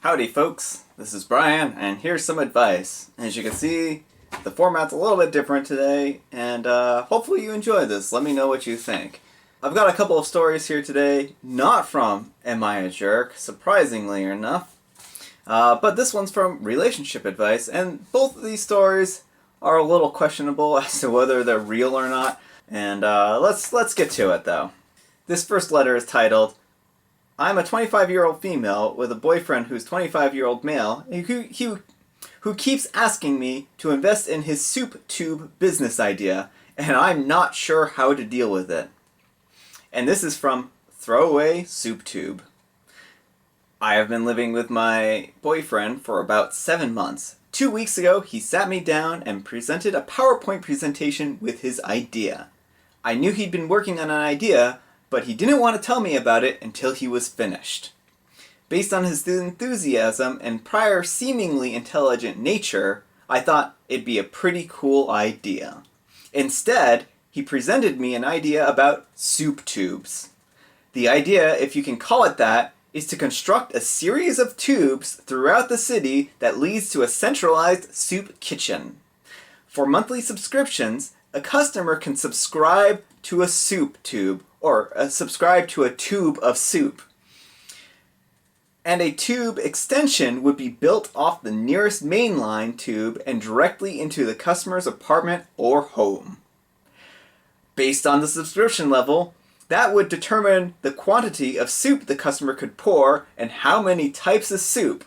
Howdy folks, this is Brian, and here's some advice. As you can see, the format's a little bit different today, and hopefully you enjoy this. Let me know what you think. I've got a couple of stories here today, not from Am I a Jerk, surprisingly enough, but this one's from Relationship Advice, and both of these stories are a little questionable as to whether they're real or not, and let's get to it though. This first letter is titled, I'm a 25-year-old female with a boyfriend who's 25-year-old male who keeps asking me to invest in his soup tube business idea, and I'm not sure how to deal with it. And this is from Throwaway Soup Tube. I have been living with my boyfriend for about 7 months. 2 weeks ago, he sat me down and presented a PowerPoint presentation with his idea. I knew he'd been working on an idea, but he didn't want to tell me about it until he was finished. Based on his enthusiasm and prior seemingly intelligent nature, I thought it'd be a pretty cool idea. Instead, he presented me an idea about soup tubes. The idea, if you can call it that, is to construct a series of tubes throughout the city that leads to a centralized soup kitchen. For monthly subscriptions, a customer can subscribe to a soup tube, or subscribe to a tube of soup. And a tube extension would be built off the nearest mainline tube and directly into the customer's apartment or home. Based on the subscription level, that would determine the quantity of soup the customer could pour and how many types of soup.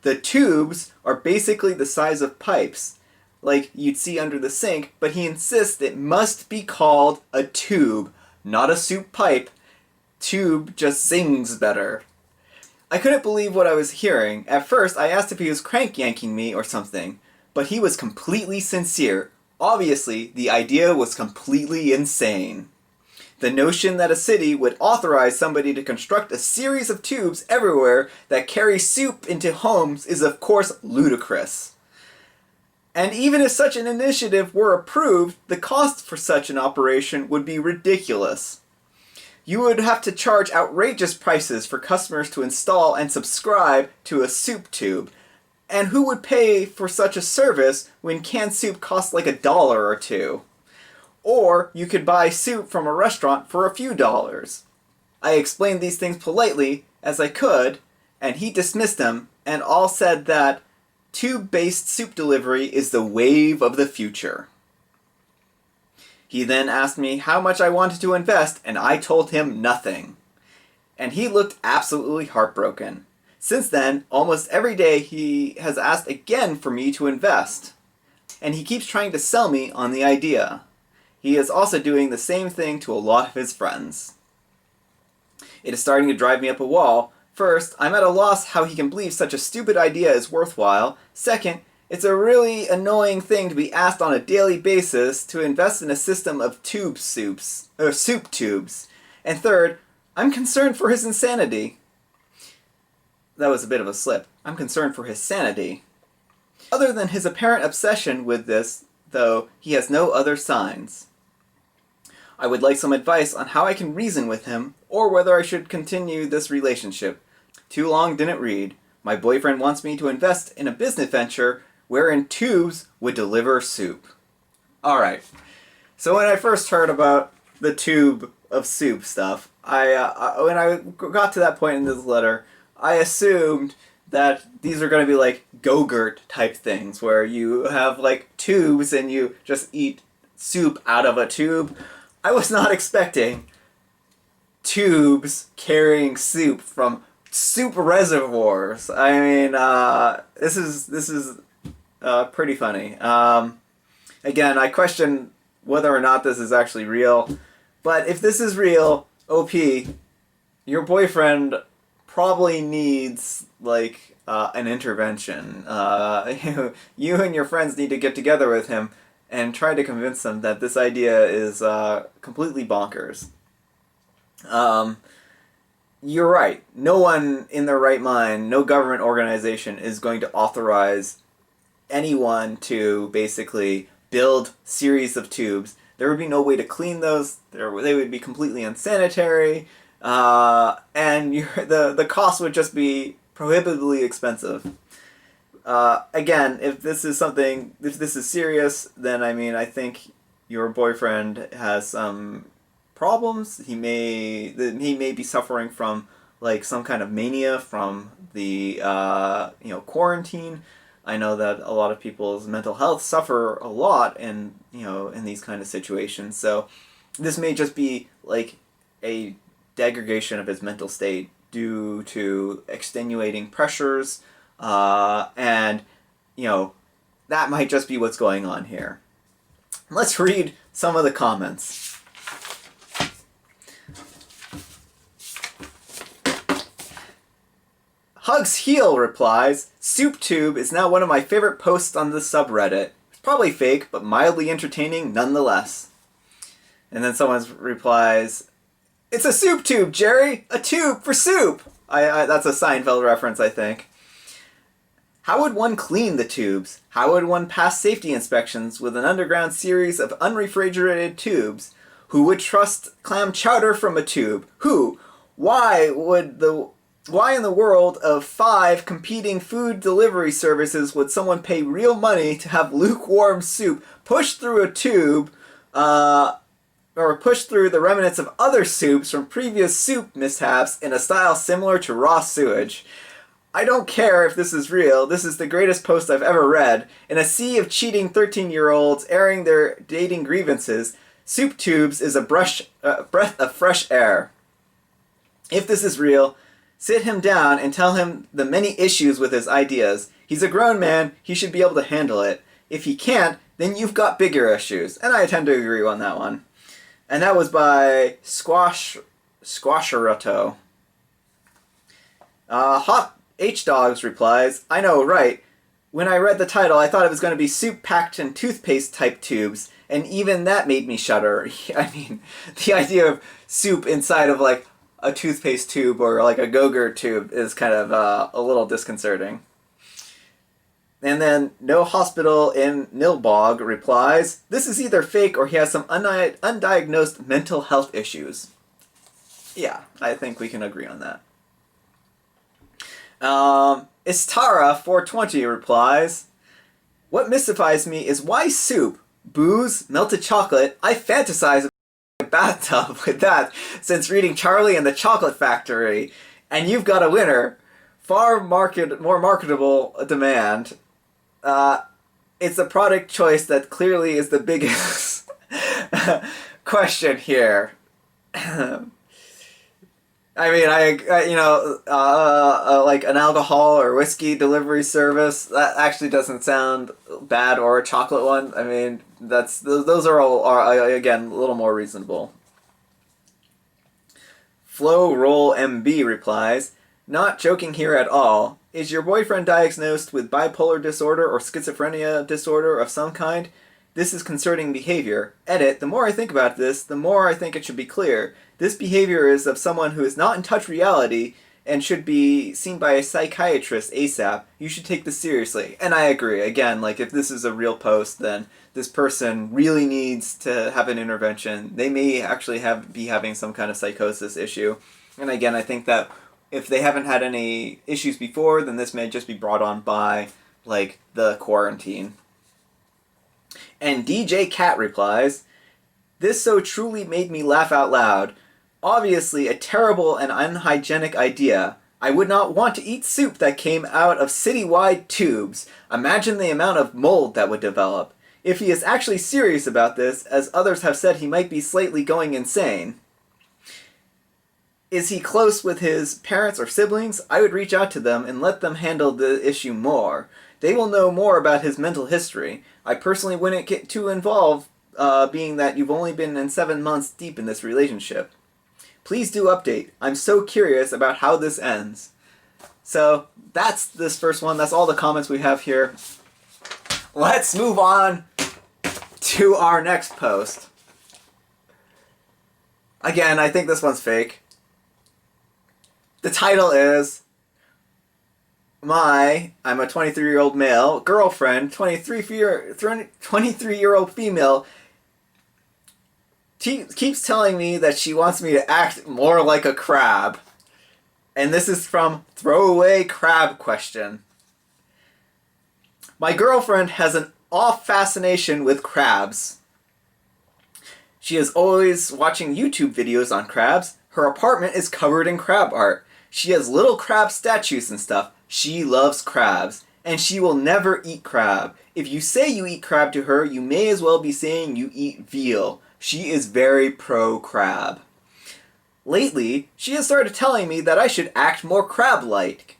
The tubes are basically the size of pipes, like you'd see under the sink, but he insists it must be called a tube, not a soup pipe. Tube just sings better. I couldn't believe what I was hearing. At first, I asked if he was crank yanking me or something, but he was completely sincere. Obviously, the idea was completely insane. The notion that a city would authorize somebody to construct a series of tubes everywhere that carry soup into homes is of course ludicrous. And even if such an initiative were approved, the cost for such an operation would be ridiculous. You would have to charge outrageous prices for customers to install and subscribe to a soup tube. And who would pay for such a service when canned soup costs like $1 or $2? Or you could buy soup from a restaurant for a few dollars. I explained these things politely as I could, and he dismissed them and all said that tube-based soup delivery is the wave of the future. He then asked me how much I wanted to invest, and I told him nothing. And he looked absolutely heartbroken. Since then, almost every day he has asked again for me to invest. And he keeps trying to sell me on the idea. He is also doing the same thing to a lot of his friends. It is starting to drive me up a wall. First, I'm at a loss how he can believe such a stupid idea is worthwhile. Second, it's a really annoying thing to be asked on a daily basis to invest in a system of soup tubes. And third, I'm concerned for his insanity. That was a bit of a slip. I'm concerned for his sanity. Other than his apparent obsession with this, though, he has no other signs. I would like some advice on how I can reason with him, or whether I should continue this relationship. Too long didn't read. My boyfriend wants me to invest in a business venture wherein tubes would deliver soup. Alright, so when I first heard about the tube of soup stuff, when I got to that point in this letter, I assumed that these are going to be like Go-Gurt type things, where you have like tubes and you just eat soup out of a tube. I was not expecting tubes carrying soup from soup reservoirs. I mean, this is pretty funny. Again, I question whether or not this is actually real, but if this is real, OP, your boyfriend probably needs like an intervention. You and your friends need to get together with him and try to convince him that this idea is completely bonkers. You're right. No one in their right mind, no government organization is going to authorize anyone to basically build series of tubes. There would be no way to clean those. They would be completely unsanitary. And the cost would just be prohibitively expensive. Again, if this is serious, then I think your boyfriend has some problems. He may be suffering from like some kind of mania from the quarantine. I know that a lot of people's mental health suffer a lot in these kind of situations. So this may just be like a degradation of his mental state due to extenuating pressures, and that might just be what's going on here. Let's read some of the comments. Hugs Heel replies, "Soup Tube is now one of my favorite posts on the subreddit. It's probably fake, but mildly entertaining nonetheless." And then someone replies, "It's a soup tube, Jerry! A tube for soup!" That's a Seinfeld reference, I think. How would one clean the tubes? How would one pass safety inspections with an underground series of unrefrigerated tubes? Who would trust clam chowder from a tube? Who? Why in the world of 5 competing food delivery services would someone pay real money to have lukewarm soup pushed through a tube, or pushed through the remnants of other soups from previous soup mishaps in a style similar to raw sewage? I don't care if this is real. This is the greatest post I've ever read. In a sea of cheating 13-year-olds airing their dating grievances, Soup Tubes is a breath of fresh air. If this is real, sit him down and tell him the many issues with his ideas. He's a grown man. He should be able to handle it. If he can't, then you've got bigger issues. And I tend to agree on that one. And that was by Squasherato. Hot H-Dogs replies, "I know, right? When I read the title, I thought it was going to be soup packed in toothpaste type tubes, and even that made me shudder." I mean, the idea of soup inside of like a toothpaste tube or like a Go-Gurt tube is kind of a little disconcerting. And then No Hospital in Nilbog replies, "This is either fake or he has some undiagnosed mental health issues." Yeah, I think we can agree on that. Istara420 replies, "What mystifies me is why soup? Booze? Melted chocolate? I fantasize about a bathtub with that since reading Charlie and the Chocolate Factory. And you've got a winner. More marketable demand. It's a product choice that clearly is the biggest question here." I mean, like an alcohol or whiskey delivery service, that actually doesn't sound bad, or a chocolate one. I mean, those are all again a little more reasonable. Flow Roll MB replies, "Not joking here at all. Is your boyfriend diagnosed with bipolar disorder or schizophrenia disorder of some kind? This is concerning behavior. Edit, the more I think about this, the more I think it should be clear. This behavior is of someone who is not in touch with reality and should be seen by a psychiatrist ASAP. You should take this seriously." And I agree. Again, like if this is a real post, then this person really needs to have an intervention. They may actually be having some kind of psychosis issue. And again, I think that if they haven't had any issues before, then this may just be brought on by like the quarantine. And DJ Cat replies, "This so truly made me laugh out loud. Obviously a terrible and unhygienic idea. I would not want to eat soup that came out of citywide tubes. Imagine the amount of mold that would develop. If he is actually serious about this, as others have said he might be slightly going insane. Is he close with his parents or siblings? I would reach out to them and let them handle the issue more. They will know more about his mental history. I personally wouldn't get too involved, being that you've only been in 7 months deep in this relationship. Please do update. I'm so curious about how this ends." So that's this first one. That's all the comments we have here. Let's move on to our next post. Again, I think this one's fake. The title is, I'm a 23-year-old male, girlfriend, 23-year-old female, keeps telling me that she wants me to act more like a crab. And this is from Throwaway Crab Question. My girlfriend has an off fascination with crabs. She is always watching YouTube videos on crabs. Her apartment is covered in crab art. She has little crab statues and stuff. She loves crabs. And she will never eat crab. If you say you eat crab to her, you may as well be saying you eat veal. She is very pro-crab. Lately, she has started telling me that I should act more crab-like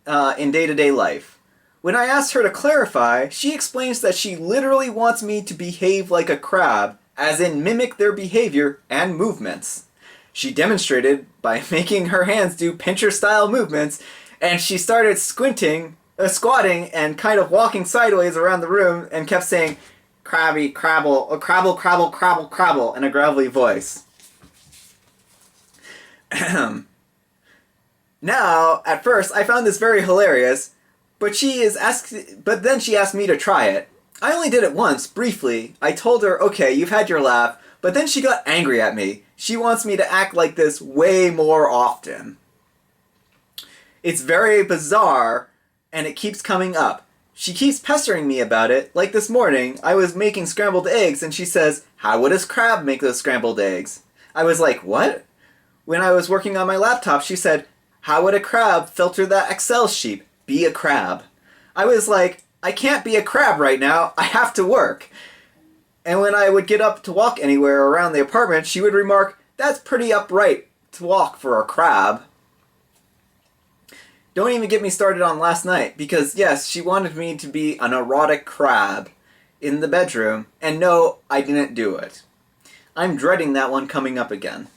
in day-to-day life. When I asked her to clarify, she explains that she literally wants me to behave like a crab, as in mimic their behavior and movements. She demonstrated by making her hands do pincher-style movements, and she started squatting and kind of walking sideways around the room and kept saying, crabby, crabble, crabble, crabble, crabble, crabble, in a gravelly voice. Now, at first, I found this very hilarious, but then she asked me to try it. I only did it once, briefly. I told her, okay, you've had your laugh, but then she got angry at me. She wants me to act like this way more often. It's very bizarre, and it keeps coming up. She keeps pestering me about it. Like this morning, I was making scrambled eggs, and she says, how would a crab make those scrambled eggs? I was like, what? When I was working on my laptop, she said, how would a crab filter that Excel sheet? Be a crab. I was like, I can't be a crab right now. I have to work. And when I would get up to walk anywhere around the apartment, she would remark, that's pretty upright to walk for a crab. Don't even get me started on last night, because yes, she wanted me to be an erotic crab in the bedroom, and no, I didn't do it. I'm dreading that one coming up again.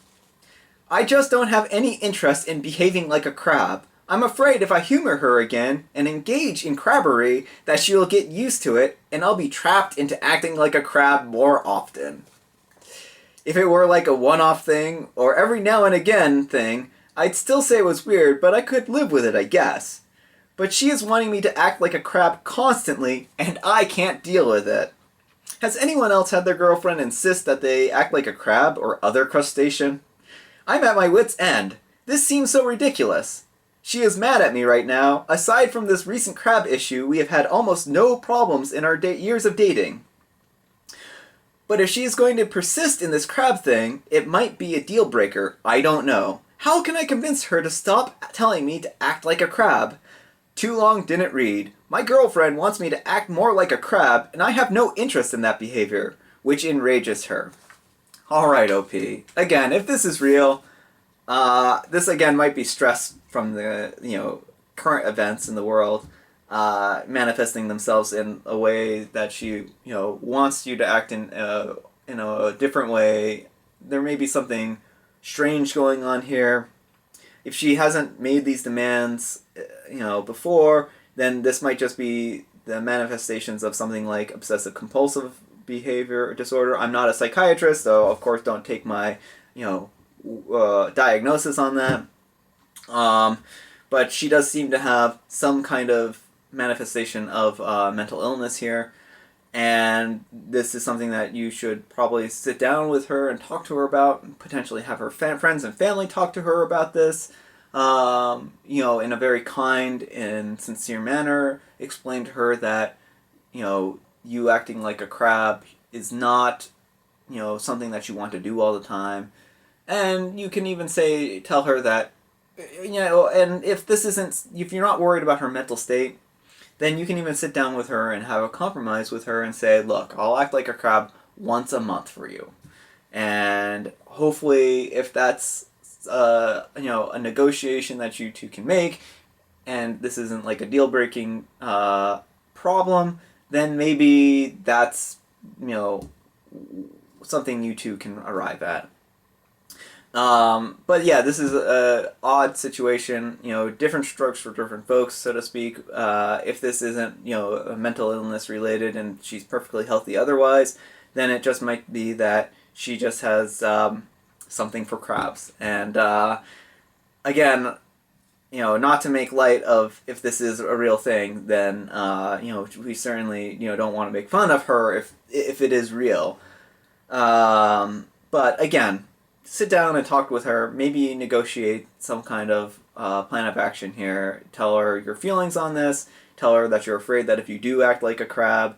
I just don't have any interest in behaving like a crab. I'm afraid if I humor her again and engage in crabbery that she will get used to it and I'll be trapped into acting like a crab more often. If it were like a one-off thing or every now and again thing, I'd still say it was weird, but I could live with it, I guess. But she is wanting me to act like a crab constantly and I can't deal with it. Has anyone else had their girlfriend insist that they act like a crab or other crustacean? I'm at my wit's end. This seems so ridiculous. She is mad at me right now. Aside from this recent crab issue, we have had almost no problems in our years of dating. But if she is going to persist in this crab thing, it might be a deal breaker. I don't know. How can I convince her to stop telling me to act like a crab? Too long didn't read. My girlfriend wants me to act more like a crab, and I have no interest in that behavior, which enrages her. Alright, OP. Again, if this is real, this again might be stress from the, current events in the world, manifesting themselves in a way that she, wants you to act in a different way. There may be something strange going on here. If she hasn't made these demands, before, then this might just be the manifestations of something like obsessive compulsive behavior disorder. I'm not a psychiatrist, so of course don't take my, diagnosis on that. But she does seem to have some kind of manifestation of mental illness here. And this is something that you should probably sit down with her and talk to her about, and potentially have her friends and family talk to her about this, in a very kind and sincere manner. Explain to her that, you acting like a crab is not, something that you want to do all the time. And you can even tell her that, and if you're not worried about her mental state, then you can even sit down with her and have a compromise with her and say, look, I'll act like a crab once a month for you. And hopefully, if that's, a negotiation that you two can make, and this isn't like a deal-breaking problem, then maybe that's, something you two can arrive at. But yeah, this is a odd situation, different strokes for different folks, so to speak. If this isn't, a mental illness related and she's perfectly healthy otherwise, then it just might be that she just has, something for crabs. And, again, not to make light of if this is a real thing, then, we certainly, don't want to make fun of her if it is real. But again, sit down and talk with her, maybe negotiate some kind of plan of action here. Tell her your feelings on this. Tell her that you're afraid that if you do act like a crab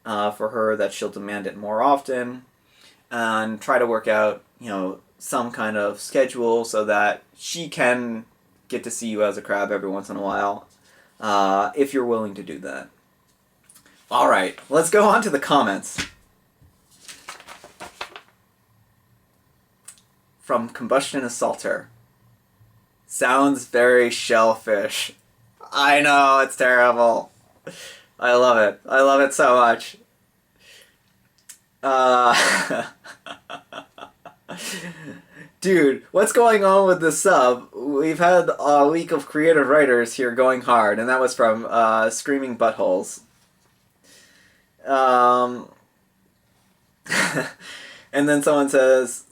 for her, that she'll demand it more often. And try to work out, some kind of schedule so that she can get to see you as a crab every once in a while, if you're willing to do that. All right, let's go on to the comments. From Combustion Assaulter. Sounds very shellfish. I know, it's terrible. I love it. I love it so much. Dude, what's going on with the sub? We've had a week of creative writers here going hard, and that was from Screaming Buttholes. And then someone says,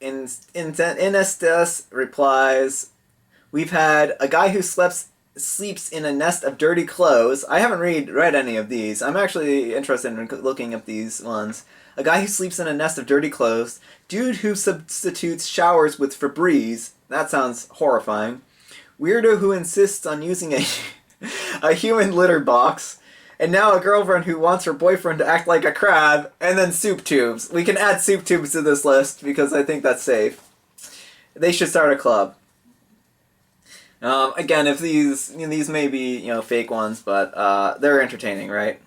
Inestes replies, we've had a guy who sleeps in a nest of dirty clothes. I haven't read any of these. I'm actually interested in looking up these ones. A guy who sleeps in a nest of dirty clothes. Dude who substitutes showers with Febreze. That sounds horrifying. Weirdo who insists on using a human litter box. And now a girlfriend who wants her boyfriend to act like a crab. And then soup tubes. We can add soup tubes to this list because I think that's safe. They should start a club. Again, if these may be fake ones, but they're entertaining, right?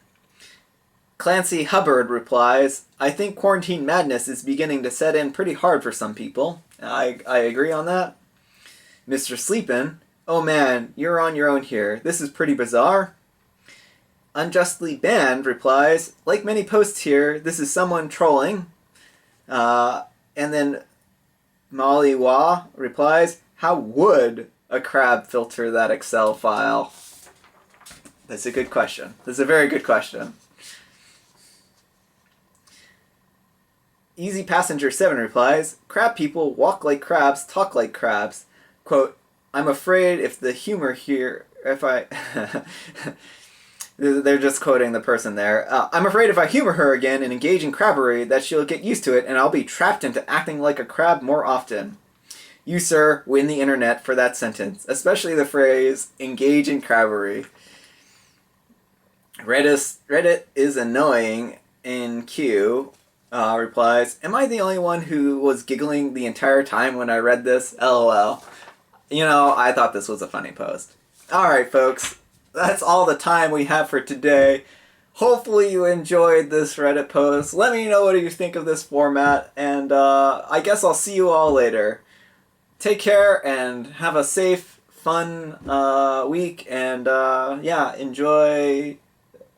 Clancy Hubbard replies, I think quarantine madness is beginning to set in pretty hard for some people. I agree on that. Mr. Sleepin, oh man, you're on your own here. This is pretty bizarre. Unjustly Banned replies, like many posts here, this is someone trolling. And then Molly Wah replies, how would a crab filter that Excel file? That's a good question. That's a very good question. Easy Passenger 7 replies, crab people walk like crabs, talk like crabs. Quote, I'm afraid if the humor here, they're just quoting the person there. I'm afraid if I humor her again and engage in crabbery that she'll get used to it and I'll be trapped into acting like a crab more often. You, sir, win the internet for that sentence, especially the phrase, engage in crabbery. Reddit is annoying in Q replies, am I the only one who was giggling the entire time when I read this? LOL. I thought this was a funny post. Alright, folks. That's all the time we have for today. Hopefully you enjoyed this Reddit post. Let me know what you think of this format, and I guess I'll see you all later. Take care and have a safe, fun week, and enjoy.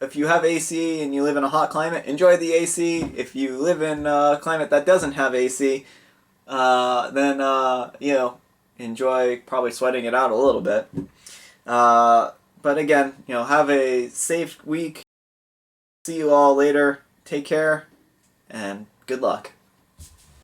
If you have AC and you live in a hot climate, enjoy the AC. If you live in a climate that doesn't have AC, then enjoy probably sweating it out a little bit. But again, have a safe week. See you all later. Take care, and good luck.